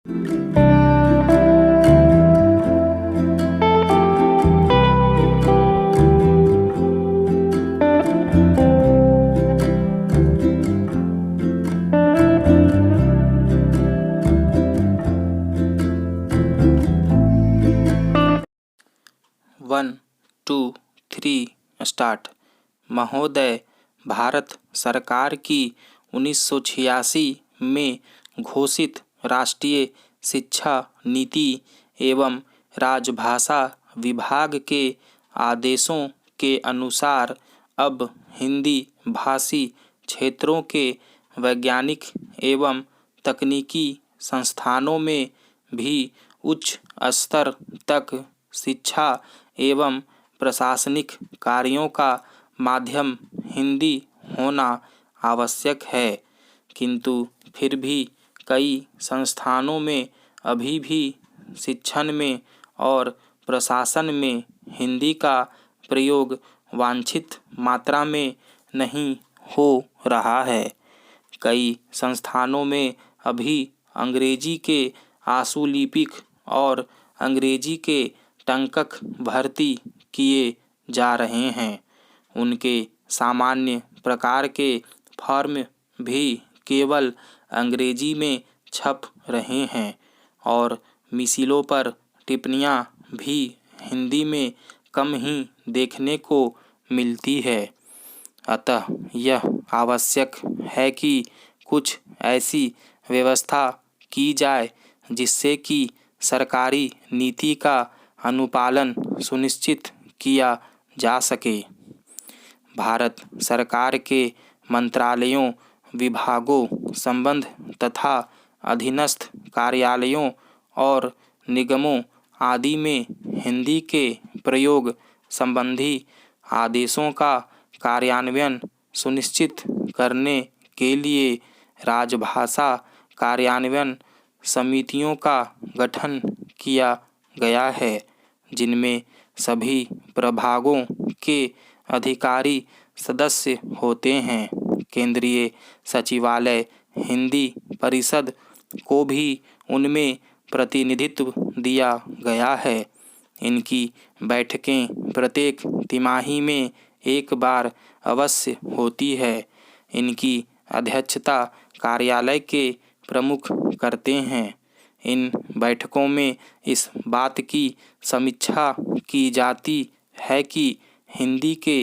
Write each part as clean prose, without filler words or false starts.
1 2 3 start. महोदय, भारत सरकार की 1986 में घोषित राष्ट्रीय शिक्षा नीति एवं राजभाषा विभाग के आदेशों के अनुसार अब हिंदी भाषी क्षेत्रों के वैज्ञानिक एवं तकनीकी संस्थानों में भी उच्च स्तर तक शिक्षा एवं प्रशासनिक कार्यों का माध्यम हिंदी होना आवश्यक है, किंतु फिर भी कई संस्थानों में अभी भी शिक्षण में और प्रशासन में हिंदी का प्रयोग वांछित मात्रा में नहीं हो रहा है। कई संस्थानों में अभी अंग्रेजी के आशुलिपिक और अंग्रेजी के टंकक भर्ती किए जा रहे हैं। उनके सामान्य प्रकार के फॉर्म भी केवल अंग्रेजी में छप रहे हैं और मिसिलों पर टिप्पणियां भी हिंदी में कम ही देखने को मिलती है। अतः यह आवश्यक है कि कुछ ऐसी व्यवस्था की जाए जिससे कि सरकारी नीति का अनुपालन सुनिश्चित किया जा सके। भारत सरकार के मंत्रालयों, विभागों, संबंध तथा अधीनस्थ कार्यालयों और निगमों आदि में हिंदी के प्रयोग संबंधी आदेशों का कार्यान्वयन सुनिश्चित करने के लिए राजभाषा कार्यान्वयन समितियों का गठन किया गया है, जिनमें सभी प्रभागों के अधिकारी सदस्य होते हैं। केंद्रीय सचिवालय हिंदी परिषद को भी उनमें प्रतिनिधित्व दिया गया है। इनकी बैठकें प्रत्येक तिमाही में एक बार अवश्य होती है। इनकी अध्यक्षता कार्यालय के प्रमुख करते हैं। इन बैठकों में इस बात की समीक्षा की जाती है कि हिंदी के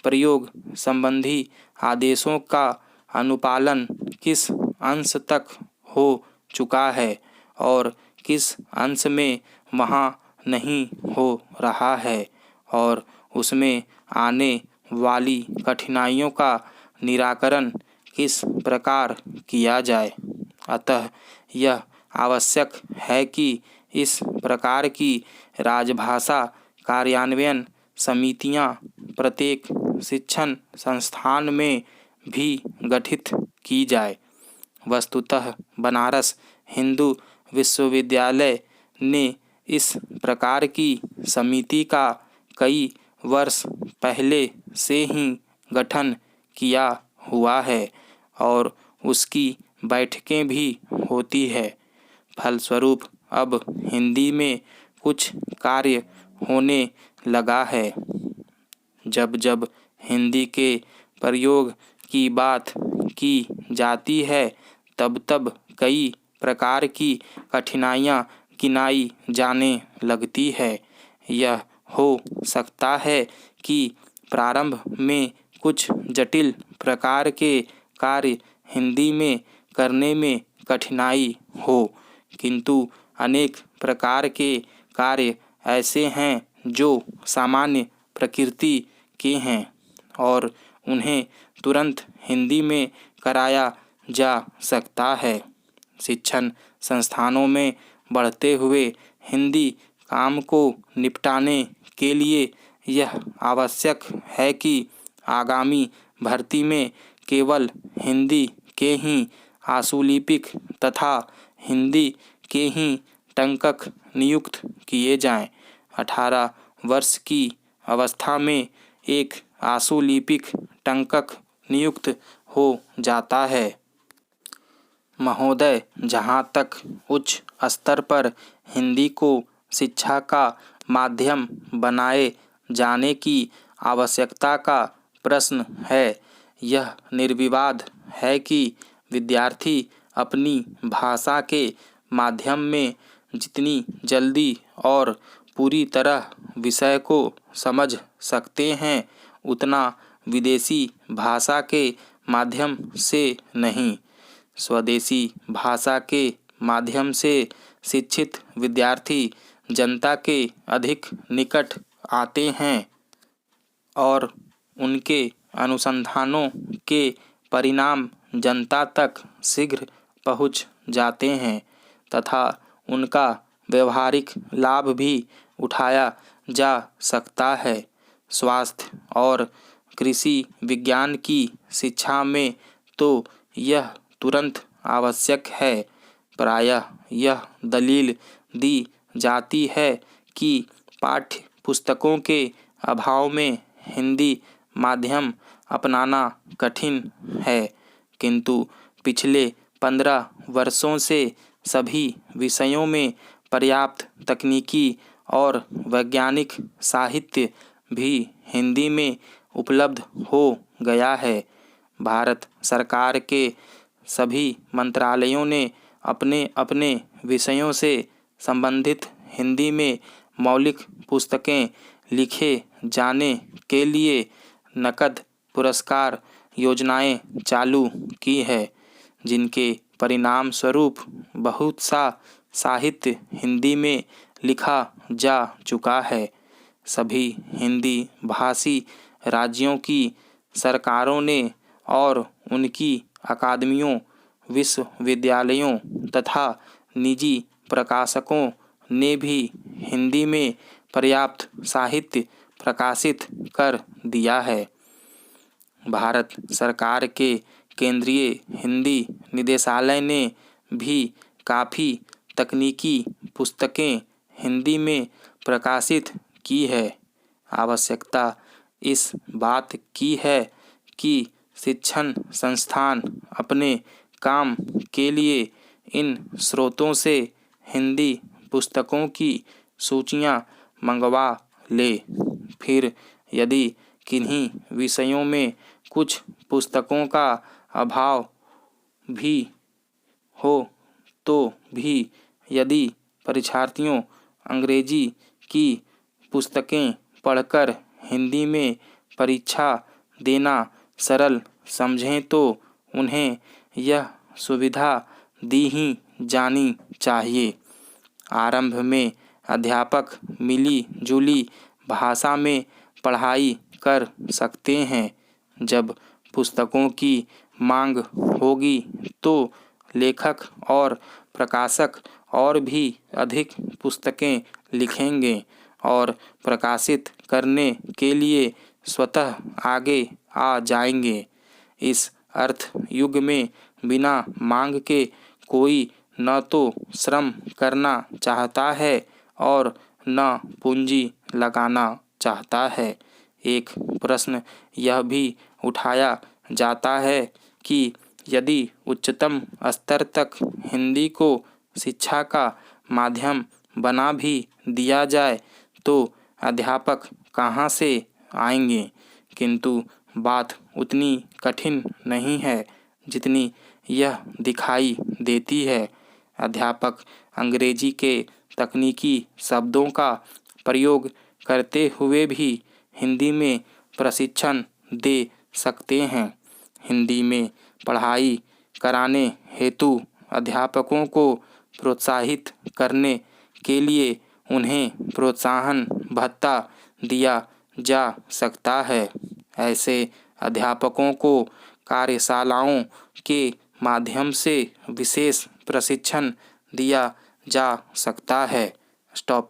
प्रयोग संबंधी आदेशों का अनुपालन किस अंश तक हो चुका है और किस अंश में वहाँ नहीं हो रहा है और उसमें आने वाली कठिनाइयों का निराकरण किस प्रकार किया जाए। अतः यह आवश्यक है कि इस प्रकार की राजभाषा कार्यान्वयन समितियां प्रत्येक शिक्षण संस्थान में भी गठित की जाए। वस्तुतः बनारस हिंदू विश्वविद्यालय ने इस प्रकार की समिति का कई वर्ष पहले से ही गठन किया हुआ है और उसकी बैठकें भी होती है। फलस्वरूप अब हिंदी में कुछ कार्य होने लगा है। जब जब हिंदी के प्रयोग की बात की जाती है तब तब कई प्रकार की कठिनाइयाँ गिनाई जाने लगती है। यह हो सकता है कि प्रारंभ में कुछ जटिल प्रकार के कार्य हिंदी में करने में कठिनाई हो, किंतु अनेक प्रकार के कार्य ऐसे हैं जो सामान्य प्रकृति के हैं और उन्हें तुरंत हिंदी में कराया जा सकता है। शिक्षण संस्थानों में बढ़ते हुए हिंदी काम को निपटाने के लिए यह आवश्यक है कि आगामी भर्ती में केवल हिंदी के ही आशुलिपिक तथा हिंदी के ही टंकक नियुक्त किए जाएं। 18 वर्ष की अवस्था में एक आशुलिपिक टंकक नियुक्त हो जाता है। महोदय, जहाँ तक उच्च स्तर पर हिंदी को शिक्षा का माध्यम बनाए जाने की आवश्यकता का प्रश्न है। यह निर्विवाद है कि विद्यार्थी अपनी भाषा के माध्यम में जितनी जल्दी और पूरी तरह विषय को समझ सकते हैं, उतना विदेशी भाषा के माध्यम से नहीं। स्वदेशी भाषा के माध्यम से शिक्षित विद्यार्थी जनता के अधिक निकट आते हैं और उनके अनुसंधानों के परिणाम जनता तक शीघ्र पहुंच जाते हैं तथा उनका व्यवहारिक लाभ भी उठाया जा सकता है। स्वास्थ्य और कृषि विज्ञान की शिक्षा में तो यह तुरंत आवश्यक है। प्रायः यह दलील दी जाती है कि पाठ्य पुस्तकों के अभाव में हिंदी माध्यम अपनाना कठिन है, किंतु पिछले 15 वर्षों से सभी विषयों में पर्याप्त तकनीकी और वैज्ञानिक साहित्य भी हिंदी में उपलब्ध हो गया है। भारत सरकार के सभी मंत्रालयों ने अपने अपने विषयों से संबंधित हिंदी में मौलिक पुस्तकें लिखे जाने के लिए नकद पुरस्कार योजनाएं चालू की है, जिनके परिणाम स्वरूप बहुत सा साहित्य हिंदी में लिखा जा चुका है। सभी हिंदी भाषी राज्यों की सरकारों ने और उनकी अकादमियों, विश्वविद्यालयों तथा निजी प्रकाशकों ने भी हिंदी में पर्याप्त साहित्य प्रकाशित कर दिया है। भारत सरकार के केंद्रीय हिंदी निदेशालय ने भी काफ़ी तकनीकी पुस्तकें हिंदी में प्रकाशित की है। आवश्यकता इस बात की है कि शिक्षण संस्थान अपने काम के लिए इन स्रोतों से हिंदी पुस्तकों की सूचियां मंगवा ले। फिर यदि किन्हीं विषयों में कुछ पुस्तकों का अभाव भी हो तो भी यदि परीक्षार्थियों अंग्रेजी की पुस्तकें पढ़कर हिंदी में परीक्षा देना सरल समझें तो उन्हें यह सुविधा दी ही जानी चाहिए। आरंभ में अध्यापक मिली जुली भाषा में पढ़ाई कर सकते हैं। जब पुस्तकों की मांग होगी तो लेखक और प्रकाशक और भी अधिक पुस्तकें लिखेंगे और प्रकाशित करने के लिए स्वतः आगे आ जाएंगे। इस अर्थ युग में बिना मांग के कोई न तो श्रम करना चाहता है और न पूंजी लगाना चाहता है। एक प्रश्न यह भी उठाया जाता है कि यदि उच्चतम स्तर तक हिंदी को शिक्षा का माध्यम बना भी दिया जाए तो अध्यापक कहाँ से आएंगे, किंतु बात उतनी कठिन नहीं है जितनी यह दिखाई देती है। अध्यापक अंग्रेजी के तकनीकी शब्दों का प्रयोग करते हुए भी हिंदी में प्रशिक्षण दे सकते हैं। हिंदी में पढ़ाई कराने हेतु अध्यापकों को प्रोत्साहित करने के लिए उन्हें प्रोत्साहन भत्ता दिया जा सकता है। ऐसे अध्यापकों को कार्यशालाओं के माध्यम से विशेष प्रशिक्षण दिया जा सकता है। स्टॉप।